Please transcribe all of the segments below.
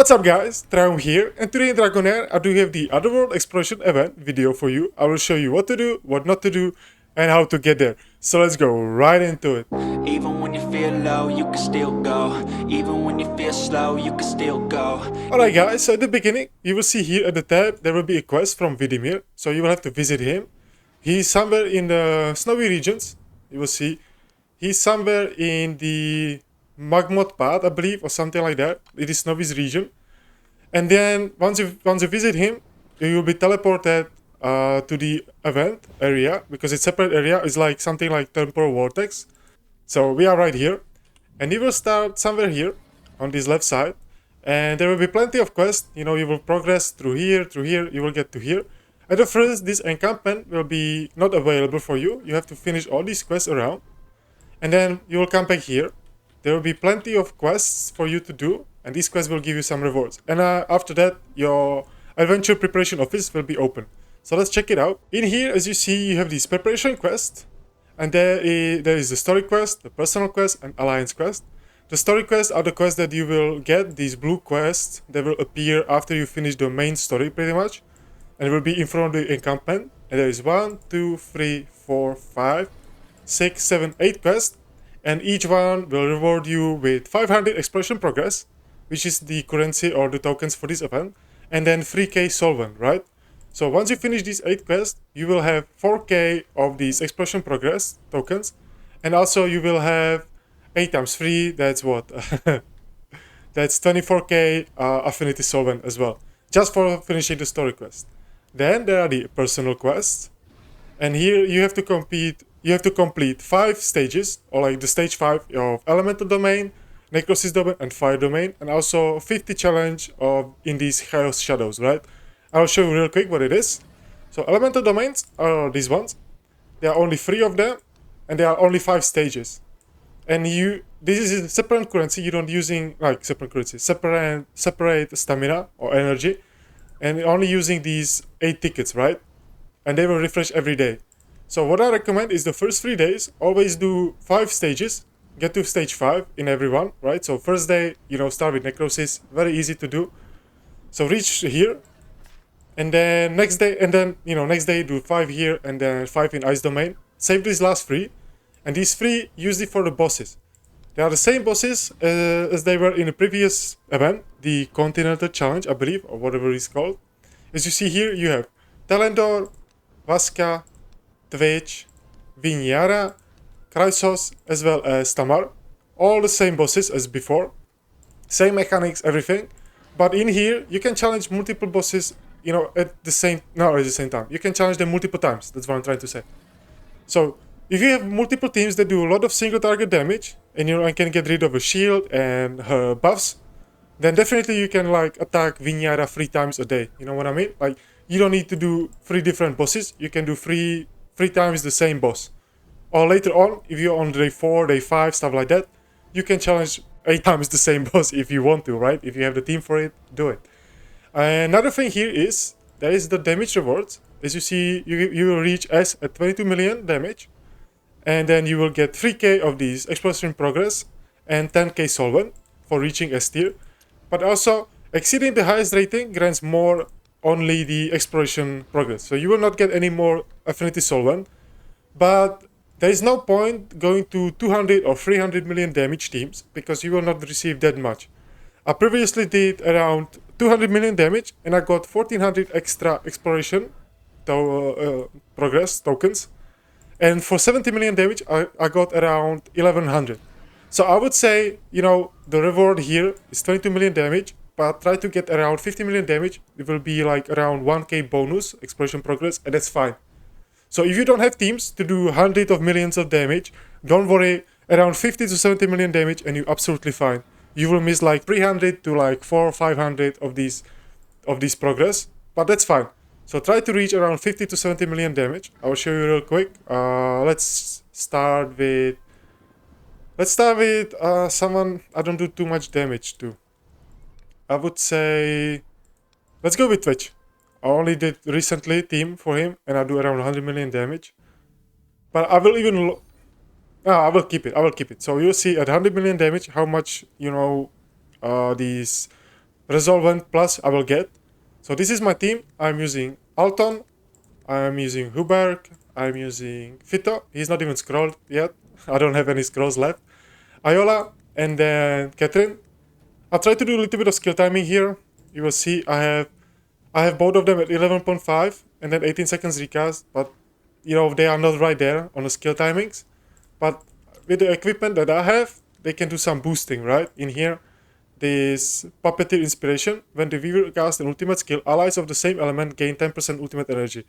What's up guys, Dragonheir here, and today in Dragonheir I do have the Otherworld Exploration event video for you. I will show you what to do, what not to do, and how to get there. So let's go right into it. Even when you feel low, you can still go. Even when you feel slow, you can still go. Alright guys, so at the beginning, you will see here at the tab, there will be a quest from Vidimir, so you will have to visit him. He's somewhere in the snowy regions, you will see. He's somewhere in the Magmod path, I believe, or something like that. It is Snowy's region. And then once you visit him, you will be teleported to the event area, because it's separate area. It's like something like temporal vortex. So we are right here, and you will start somewhere here on this left side, and there will be plenty of quests. You know, you will progress through here, you will get to here. At the first, this encampment will be not available for you. You have to finish all these quests around, and then you will come back here. There will be plenty of quests for you to do, and these quests will give you some rewards. And after that, your adventure preparation office will be open. So let's check it out. In here, as you see, you have this preparation quest, and there is the story quest, the personal quest, and alliance quest. The story quests are the quests that you will get, these blue quests that will appear after you finish the main story pretty much. And it will be in front of the encampment. And there is 1, 2, 3, 4, 5, 6, 7, 8 quests. And each one will reward you with 500 exploration progress, which is the currency or the tokens for this event, and then 3k solvent, right? So once you finish these 8 quests, you will have 4k of these exploration progress tokens, and also you will have 8 times 3, that's what? That's 24k affinity solvent as well, just for finishing the story quest. Then there are the personal quests, and here you have to complete 5 stages, or like the stage 5 of elemental domain, necrosis domain, and fire domain, and also 50 challenge of in these chaos shadows, right? I'll show you real quick what it is. So elemental domains are these ones. There are only 3 of them, and there are only 5 stages. And this is a separate currency. You don't using like separate currency, separate stamina or energy, and only using these 8 tickets, right? And they will refresh every day. So what I recommend is the first 3 days, always do 5 stages, get to stage 5 in every one, right? So first day, start with necrosis, very easy to do. So reach here, and then next day do 5 here, and then 5 in ice domain. Save these last 3, and these 3 use it for the bosses. They are the same bosses as they were in the previous event, the Continental Challenge, I believe, or whatever it's called. As you see here, you have Telendor, Vaska, Twitch, Vinyara, Chrysos, as well as Tamar. All the same bosses as before. Same mechanics, everything. But in here, you can challenge multiple bosses, at the same time. You can challenge them multiple times. That's what I'm trying to say. So, if you have multiple teams that do a lot of single target damage, and and can get rid of a shield and her buffs, then definitely you can attack Vinyara 3 times a day. You know what I mean? Like, you don't need to do 3 different bosses. You can do 3 times the same boss. Or later on, if you're on day 4, day 5, stuff like that, you can challenge 8 times the same boss if you want to, right? If you have the team for it, do it. Another thing here is, there is the damage rewards. As you see, you will reach S at 22 million damage. And then you will get 3k of these exploration progress and 10k solvent for reaching S tier. But also, exceeding the highest rating grants more only the exploration progress. So you will not get any more affinity solvent. But there is no point going to 200 or 300 million damage teams, because you will not receive that much. I previously did around 200 million damage, and I got 1400 extra exploration progress tokens. And for 70 million damage, I got around 1100. So I would say, the reward here is 22 million damage, but try to get around 50 million damage. It will be like around 1k bonus exploration progress, and that's fine. So if you don't have teams to do hundreds of millions of damage, don't worry, around 50 to 70 million damage, and you're absolutely fine. You will miss like 300 to like 400 or 500 of these progress, but that's fine. So try to reach around 50 to 70 million damage. I will show you real quick. Let's start with someone I don't do too much damage to. I would say, let's go with Twitch. I only did recently team for him, and I do around 100 million damage. But I will even I will keep it. So you'll see at 100 million damage how much these Resolvent Plus I will get. So this is my team. I'm using Alton, I'm using Huberg, I'm using Fito. He's not even scrolled yet. I don't have any scrolls left. Iola, and then Catherine. I'll try to do a little bit of skill timing here. You will see I have both of them at 11.5 and then 18 seconds recast, but you know, they are not right there on the skill timings. But with the equipment that I have, they can do some boosting, right? In here, this Puppeteer Inspiration. When the viewer casts an ultimate skill, allies of the same element gain 10% ultimate energy.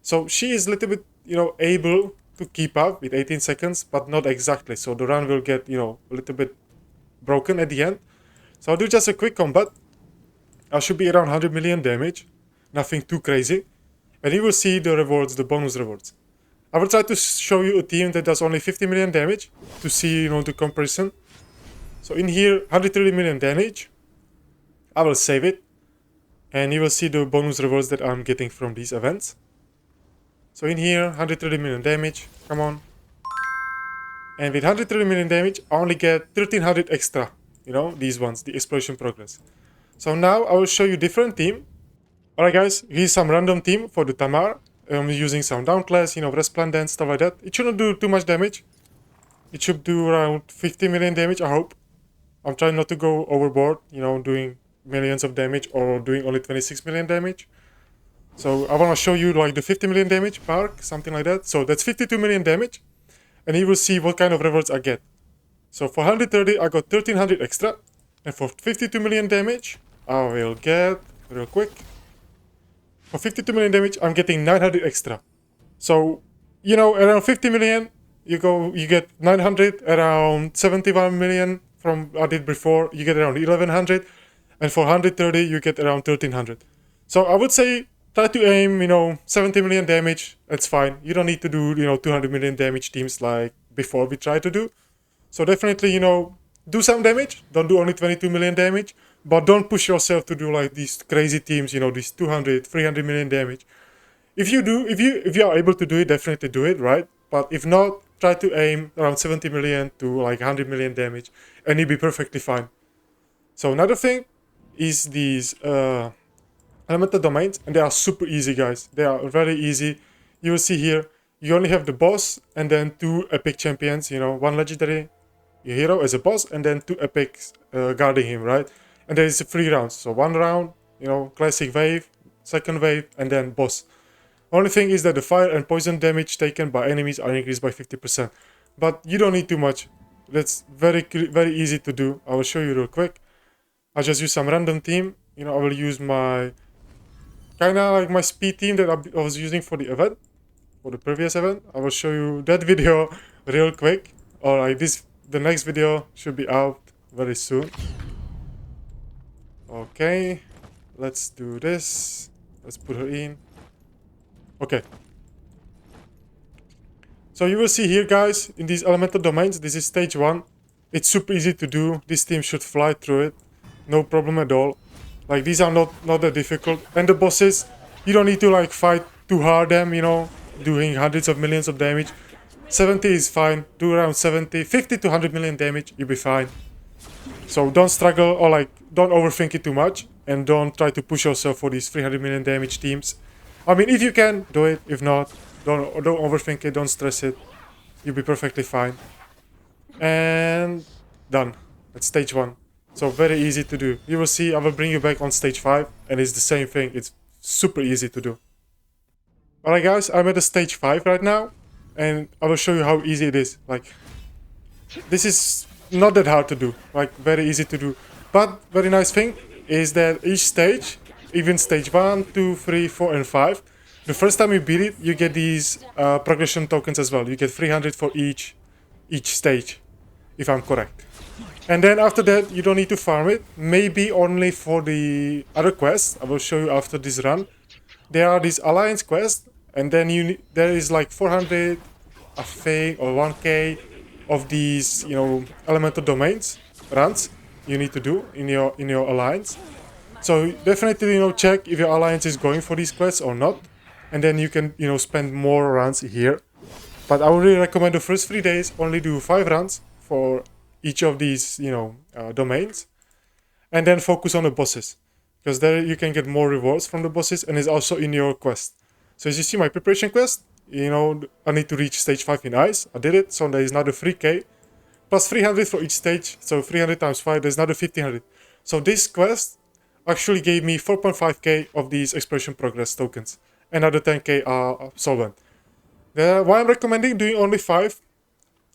So she is a little bit, you know, able to keep up with 18 seconds, but not exactly. So the run will get, you know, a little bit broken at the end. So I'll do just a quick combat. I should be around 100 million damage. Nothing too crazy. And you will see the rewards, the bonus rewards. I will try to show you a team that does only 50 million damage to see, you know, the comparison. So in here, 130 million damage. I will save it. And you will see the bonus rewards that I'm getting from these events. So in here, 130 million damage. Come on. And with 130 million damage, I only get 1300 extra. You know, these ones, the exploration progress. So now I will show you different team. Alright guys, here's some random team for the Tamar. I'm using some Dauntless, you know, Resplendent, stuff like that. It shouldn't do too much damage. It should do around 50 million damage, I hope. I'm trying not to go overboard, you know, doing millions of damage or doing only 26 million damage. So I want to show you like the 50 million damage mark, something like that. So that's 52 million damage. And you will see what kind of rewards I get. So for 130, I got 1300 extra. And for 52 million damage, I will get, real quick. For 52 million damage, I'm getting 900 extra. So, you know, around 50 million, you get 900, around 71 million from I did before, you get around 1100. And for 130, you get around 1300. So I would say, try to aim, you know, 70 million damage. That's fine. You don't need to do, you know, 200 million damage teams like before we tried to do. So definitely, you know, do some damage. Don't do only 22 million damage. But don't push yourself to do like these crazy teams, you know, these 200, 300 million damage. If you are able to do it, definitely do it, right? But if not, try to aim around 70 million to like 100 million damage. And you'll be perfectly fine. So another thing is these elemental domains, and they are super easy, guys. They are very easy. You will see here, you only have the boss and then 2 epic champions, you know, 1 legendary hero as a boss and then 2 epics guarding him, right? And there is 3 rounds. So 1 round, you know, classic wave, 2nd wave, and then boss. Only thing is that the fire and poison damage taken by enemies are increased by 50%. But you don't need too much. That's very easy to do. I will show you real quick. I'll just use some random team. You know, I will use my kinda like my speed team that I was using for the event, for the previous event. I will show you that video real quick. Or like this, the next video should be out very soon. Okay, let's do this. Let's put her in. Okay. So you will see here, guys, in these elemental domains, this is stage 1. It's super easy to do. This team should fly through it. No problem at all. Like, these are not that difficult. And the bosses, you don't need to like fight too hard them, you know, doing hundreds of millions of damage. 70 is fine. Do around 70, 50 to 100 million damage, you'll be fine. So don't struggle or like don't overthink it too much, and don't try to push yourself for these 300 million damage teams. I mean, if you can, do it. If not, don't overthink it, don't stress it. You'll be perfectly fine. And done. That's stage 1. So very easy to do. You will see, I will bring you back on stage 5, and it's the same thing. It's super easy to do. Alright guys, I'm at the stage 5 right now, and I will show you how easy it is. Like, this is not that hard to do, like very easy to do. But very nice thing is that each stage, even stage 1, 2, 3, 4 and 5, the first time you beat it, you get these progression tokens as well. You get 300 for each stage, if I'm correct. And then after that, you don't need to farm it, maybe only for the other quests. I will show you after this run. There are these alliance quests, and then there is like 400, I think, or 1k of these, you know, elemental domains runs you need to do in your alliance. So definitely, you know, check if your alliance is going for these quests or not, and then you can, you know, spend more runs here. But I would really recommend the first 3 days only do 5 runs for each of these, you know, domains, and then focus on the bosses, because there you can get more rewards from the bosses, and it's also in your quest. So as you see, my preparation quest, I need to reach stage 5 in ice. I did it, so there is another 3k plus 300 for each stage, so 300 times 5, there's another 1500. So this quest actually gave me 4.5k of these exploration progress tokens, another 10k solvent. Why I'm recommending doing only 5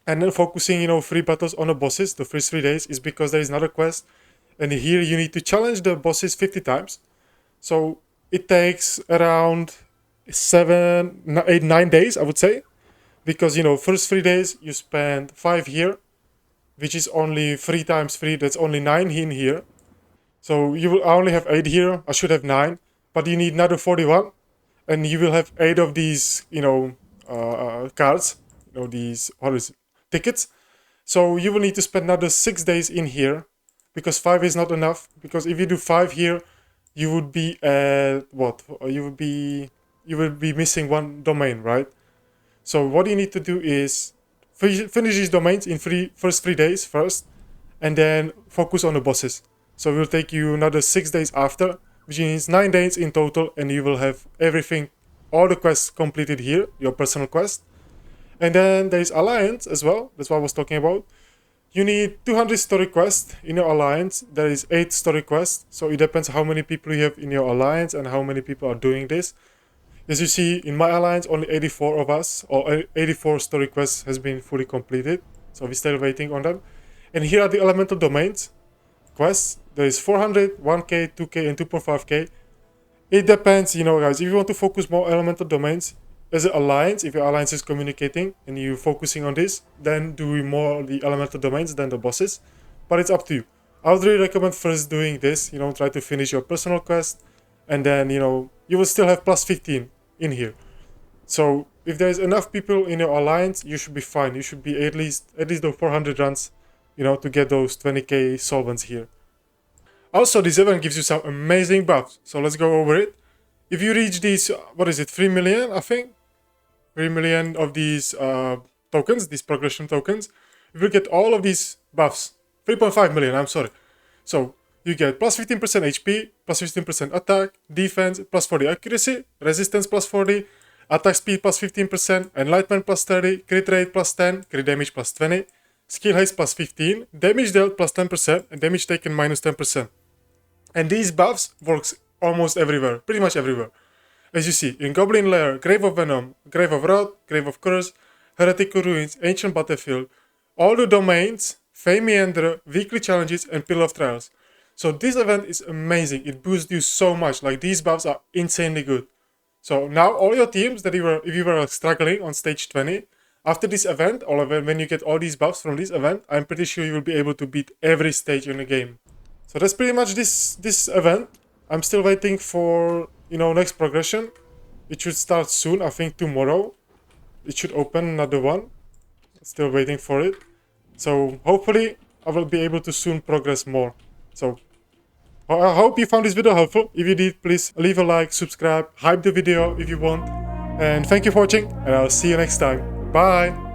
and then focusing, 3 battles on the bosses the first 3 days is because there is another quest, and here you need to challenge the bosses 50 times. So it takes around 7, 8, 9 days, I would say, because first 3 days you spend 5 here, which is only 3 times 3, that's only 9 in here. So you will only have 8 here, I should have 9, but you need another 41, and you will have 8 of these, cards, these, tickets. So you will need to spend another 6 days in here, because 5 is not enough, because if you do 5 here, you would be at, you would be missing 1 domain, right? So what you need to do is finish these domains in first 3 days first, and then focus on the bosses. So it will take you another 6 days after, which means 9 days in total, and you will have everything, all the quests completed here, your personal quest. And then there is Alliance as well, that's what I was talking about. You need 200 story quests in your Alliance. There is 8 story quests, so it depends how many people you have in your Alliance and how many people are doing this. As you see, in my Alliance, only 84 of us, or 84 story quests has been fully completed, so we're still waiting on them. And here are the elemental domains quests. There is 400, 1k, 2k, and 2.5k. It depends, guys. If you want to focus more elemental domains as an alliance, if your alliance is communicating and you're focusing on this, then do more the elemental domains than the bosses. But it's up to you. I would really recommend first doing this, try to finish your personal quest, and then, you will still have plus 15 in here. So if there's enough people in your alliance, you should be fine. You should be at least the 400 runs, to get those 20k solvents here. Also, this event gives you some amazing buffs, so let's go over it. If you reach these, 3 million, I think? 3 million of these tokens, these progression tokens, you will get all of these buffs. 3.5 million, I'm sorry. So, you get plus 15% HP, plus 15% attack, defense, plus 40 accuracy, resistance plus 40, attack speed plus 15%, enlightenment plus 30, crit rate plus 10, crit damage plus 20, skill haste plus 15, damage dealt plus 10%, and damage taken minus 10%. And these buffs works almost everywhere, pretty much everywhere. As you see, in Goblin Lair, Grave of Venom, Grave of Wrath, Grave of Curse, Heretical Ruins, Ancient Battlefield, all the domains, Fey Meander, weekly challenges, and Pillar of Trials. So this event is amazing, it boosts you so much, like these buffs are insanely good. So now all your teams that if you were struggling on stage 20, after this event, when you get all these buffs from this event, I'm pretty sure you will be able to beat every stage in the game. So that's pretty much this event. I'm still waiting for, next progression. It should start soon, I think tomorrow. It should open another one. Still waiting for it. So hopefully I will be able to soon progress more. So I hope you found this video helpful. If you did, please leave a like, subscribe, hype the video if you want. And thank you for watching, and I'll see you next time. Bye!